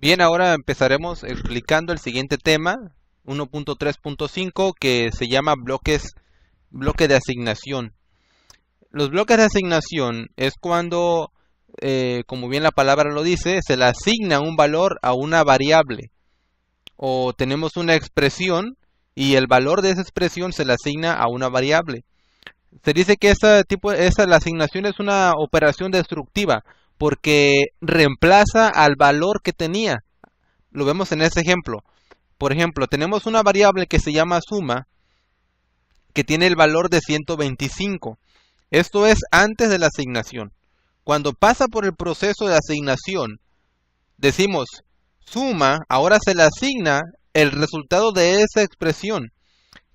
Bien, ahora empezaremos explicando el siguiente tema, 1.3.5, que se llama bloque de asignación. Los bloques de asignación es cuando, como bien la palabra lo dice, se le asigna un valor a una variable o tenemos una expresión y el valor de esa expresión se le asigna a una variable. Se dice que la asignación es una operación destructiva porque reemplaza al valor que tenía. Lo vemos en este ejemplo. Por ejemplo, tenemos una variable que se llama suma, que tiene el valor de 125. Esto es antes de la asignación. Cuando pasa por el proceso de asignación, decimos suma, ahora se le asigna el resultado de esa expresión,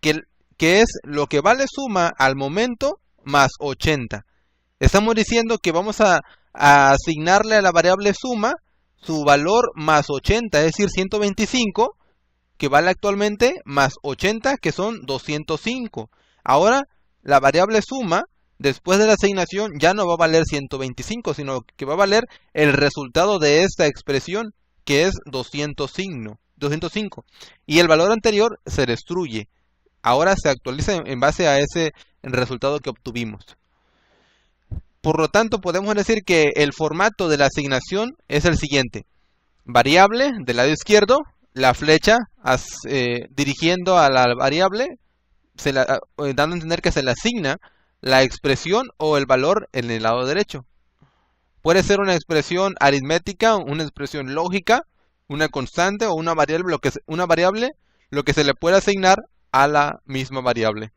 que, que es lo que vale suma al momento más 80. Estamos diciendo que vamos a asignarle a la variable suma su valor más 80, es decir, 125, que vale actualmente, más 80, que son 205. Ahora, la variable suma, después de la asignación, ya no va a valer 125, sino que va a valer el resultado de esta expresión, que es 205. Y el valor anterior se destruye. Ahora se actualiza en base a ese resultado que obtuvimos. Por lo tanto, podemos decir que el formato de la asignación es el siguiente. Variable del lado izquierdo, la flecha dirigiendo a la variable, dando a entender que se le asigna la expresión o el valor en el lado derecho. Puede ser una expresión aritmética, una expresión lógica, una constante o una variable, lo que se le puede asignar a la misma variable.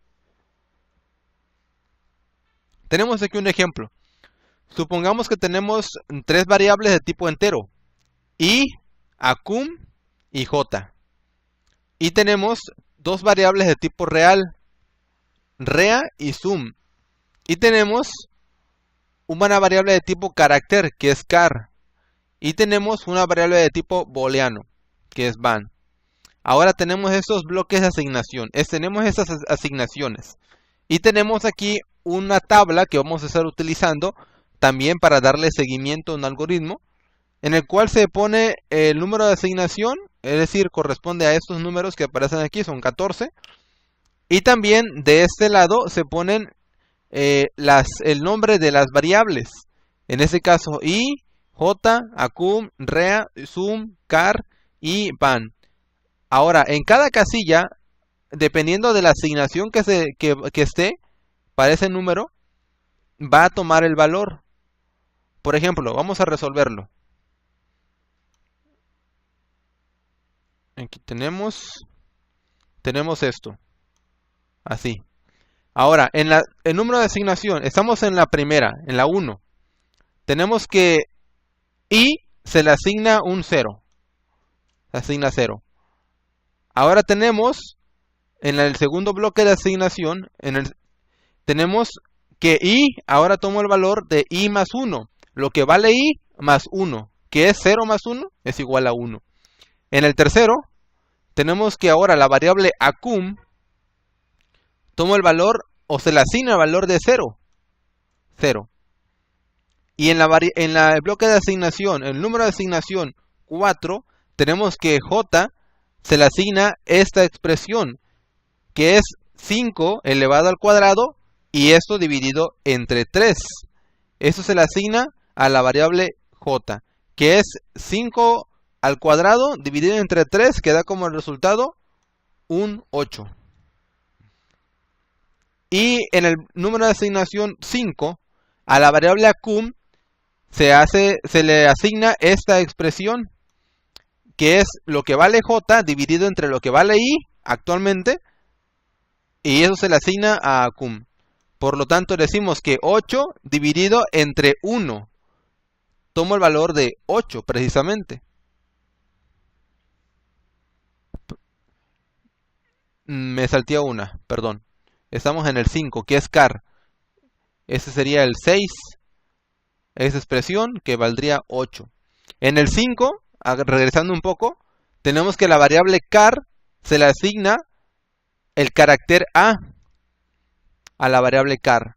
Tenemos aquí un ejemplo. Supongamos que tenemos tres variables de tipo entero, i, acum y j. Y tenemos dos variables de tipo real, rea y sum. Y tenemos una variable de tipo carácter, que es car. Y tenemos una variable de tipo booleano, que es ban. Ahora tenemos estos bloques de asignación. Tenemos estas asignaciones. Y tenemos aquí una tabla que vamos a estar utilizando también para darle seguimiento a un algoritmo, en el cual se pone el número de asignación, es decir, corresponde a estos números que aparecen aquí, son 14. Y también de este lado se ponen el nombre de las variables. En este caso, i, j, acum, rea, sum, car y ban. Ahora, en cada casilla, dependiendo de la asignación que esté para ese número, va a tomar el valor. Por ejemplo, vamos a resolverlo. Aquí tenemos esto. Así. Ahora, el número de asignación, estamos en la primera, en la 1. Tenemos que i se le asigna un 0. Se asigna 0. Ahora tenemos, en el segundo bloque de asignación, tenemos que i ahora toma el valor de i más 1. Lo que vale i más 1, que es 0 más 1, es igual a 1. En el tercero, tenemos que ahora la variable acum toma el valor o se le asigna el valor de 0. 0. Y en el bloque de asignación, el número de asignación 4, tenemos que j se le asigna esta expresión, que es 5 elevado al cuadrado y esto dividido entre 3. Esto se le asigna a la variable j, que es 5 al cuadrado dividido entre 3, que da como resultado un 8. Y en el número de asignación 5, a la variable acum se le asigna esta expresión, que es lo que vale j dividido entre lo que vale i actualmente, y eso se le asigna a acum. Por lo tanto, decimos que 8 dividido entre 1 toma el valor de 8 precisamente. Me salté una, perdón. Estamos en el 5, que es car. Ese sería el 6. Esa expresión que valdría 8. En el 5, regresando un poco, tenemos que la variable car se le asigna el carácter a la variable car.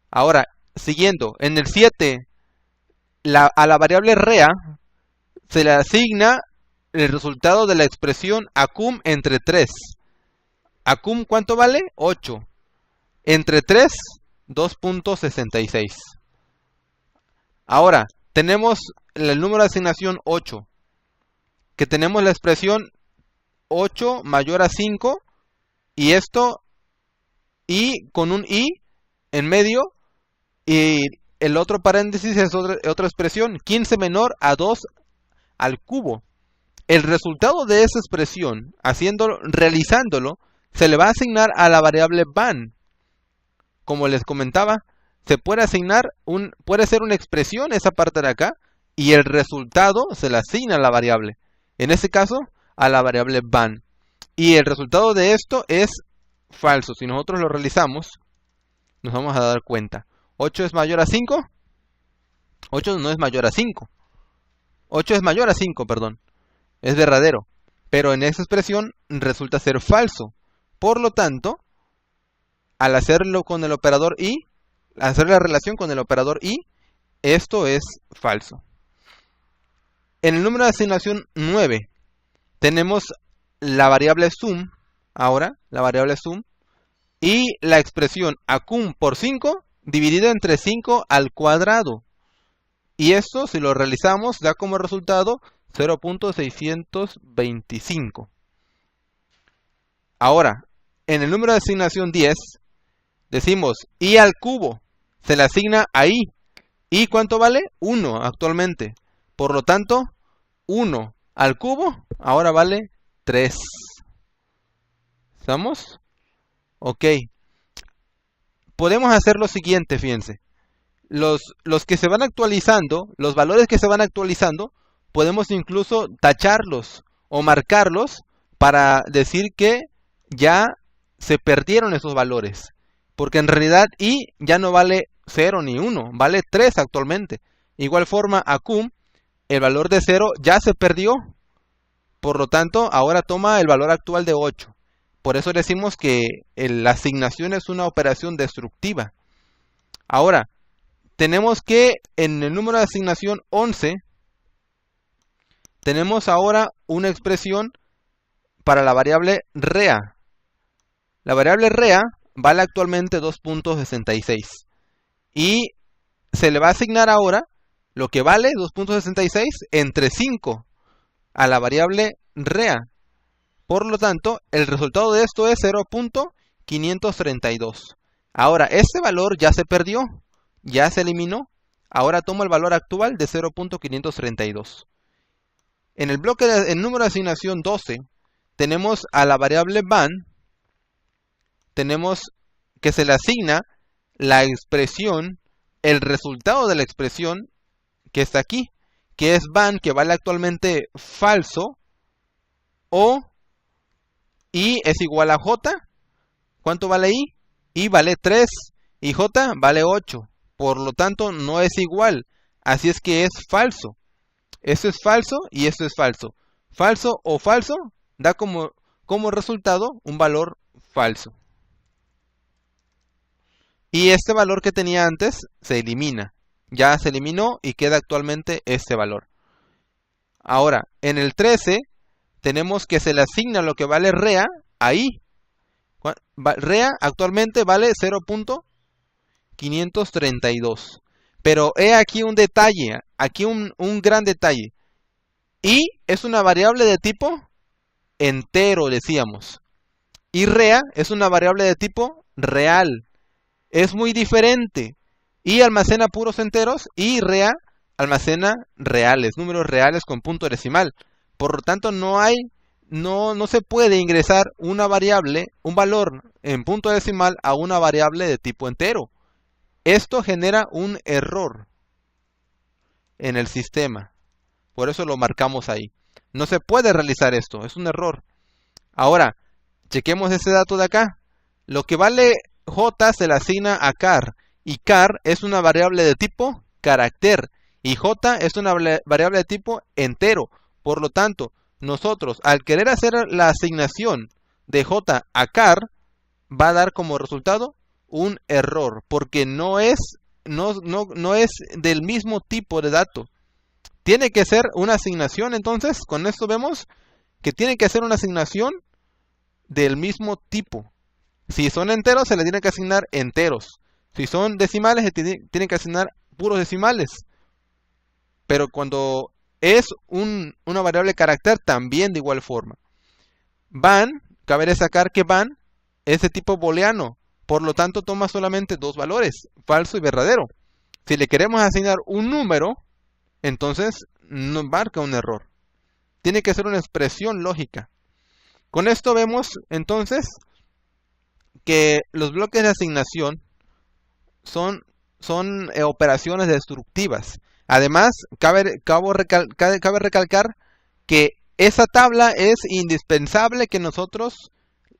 Ahora, siguiendo, en el 7, a la variable rea se le asigna el resultado de la expresión acum entre 3. Acum, ¿cuánto vale? 8. Entre 3, 2.66. Ahora, tenemos el número de asignación 8, que tenemos la expresión 8 mayor a 5, y esto, y con un i en medio, y el otro paréntesis es otra expresión, 15 menor a 2 al cubo. El resultado de esa expresión, realizándolo, se le va a asignar a la variable van. Como les comentaba, se puede asignar puede ser una expresión esa parte de acá, y el resultado se le asigna a la variable. En este caso, a la variable van. Y el resultado de esto es falso. Si nosotros lo realizamos, nos vamos a dar cuenta. 8 es mayor a 5. 8 no es mayor a 5. 8 es mayor a 5, perdón. Es verdadero. Pero en esa expresión resulta ser falso. Por lo tanto, al hacerlo con el operador i, hacer la relación con el operador i, esto es falso. En el número de asignación 9, tenemos la variable sum, ahora, la variable sum, y la expresión acum por 5 dividido entre 5 al cuadrado. Y esto, si lo realizamos, da como resultado 0.625. Ahora, en el número de asignación 10, decimos i al cubo, se le asigna a i. ¿Y cuánto vale? 1 actualmente. Por lo tanto, 1 al cubo ahora vale 3. ¿Estamos? Ok. Podemos hacer lo siguiente, fíjense. Los que se van actualizando, los valores que se van actualizando, podemos incluso tacharlos o marcarlos para decir que ya se perdieron esos valores. Porque en realidad i ya no vale 0 ni 1, vale 3 actualmente. Igual forma, acum, el valor de 0 ya se perdió. Por lo tanto, ahora toma el valor actual de 8. Por eso decimos que la asignación es una operación destructiva. Ahora, tenemos que en el número de asignación 11, tenemos ahora una expresión para la variable rea. La variable rea vale actualmente 2.66. Y se le va a asignar ahora lo que vale 2.66 entre 5 a la variable rea. Por lo tanto, el resultado de esto es 0.532. Ahora, este valor ya se perdió, ya se eliminó. Ahora tomo el valor actual de 0.532. En el bloque de número de asignación 12, tenemos a la variable van, tenemos que se le asigna la expresión, el resultado de la expresión que está aquí, que es van, que vale actualmente falso, o i es igual a j. ¿Cuánto vale i? I vale 3 y j vale 8. Por lo tanto, no es igual. Así es que es falso. Esto es falso y esto es falso. Falso o falso da como resultado un valor falso. Y este valor que tenía antes se elimina. Ya se eliminó y queda actualmente este valor. Ahora, en el 13 tenemos que se le asigna lo que vale rea a i. Rea actualmente vale 0.532. Pero he aquí un detalle, aquí un gran detalle. I es una variable de tipo entero, decíamos. Y rea es una variable de tipo real. Es muy diferente. I almacena puros enteros y rea almacena reales, números reales con punto decimal. Por lo tanto, no se puede ingresar una variable, un valor en punto decimal a una variable de tipo entero. Esto genera un error en el sistema. Por eso lo marcamos ahí. No se puede realizar esto, es un error. Ahora, chequemos este dato de acá. Lo que vale j se le asigna a char. Y char es una variable de tipo carácter. Y j es una variable de tipo entero. Por lo tanto, nosotros, al querer hacer la asignación de j a char, va a dar como resultado un error, porque no es del mismo tipo de dato. Tiene que ser una asignación, entonces, con esto vemos que tiene que ser una asignación del mismo tipo. Si son enteros, se le tiene que asignar enteros. Si son decimales, se tiene que asignar puros decimales. Pero cuando es una variable carácter, también de igual forma. Van, cabe destacar que van es de tipo booleano. Por lo tanto, toma solamente dos valores, falso y verdadero. Si le queremos asignar un número, entonces nos marca un error. Tiene que ser una expresión lógica. Con esto vemos entonces que los bloques de asignación son operaciones destructivas. Además, cabe recalcar que esa tabla es indispensable que nosotros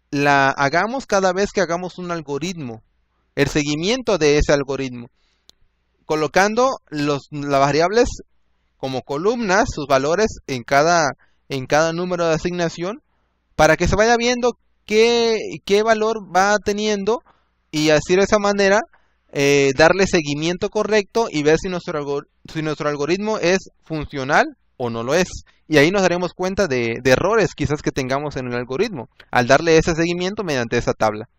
la hagamos cada vez que hagamos un algoritmo. El seguimiento de ese algoritmo. Colocando las variables como columnas, sus valores en cada número de asignación, para que se vaya viendo qué valor va teniendo y así de esa manera darle seguimiento correcto y ver si nuestro algoritmo es funcional o no lo es. Y ahí nos daremos cuenta de errores quizás que tengamos en el algoritmo al darle ese seguimiento mediante esa tabla.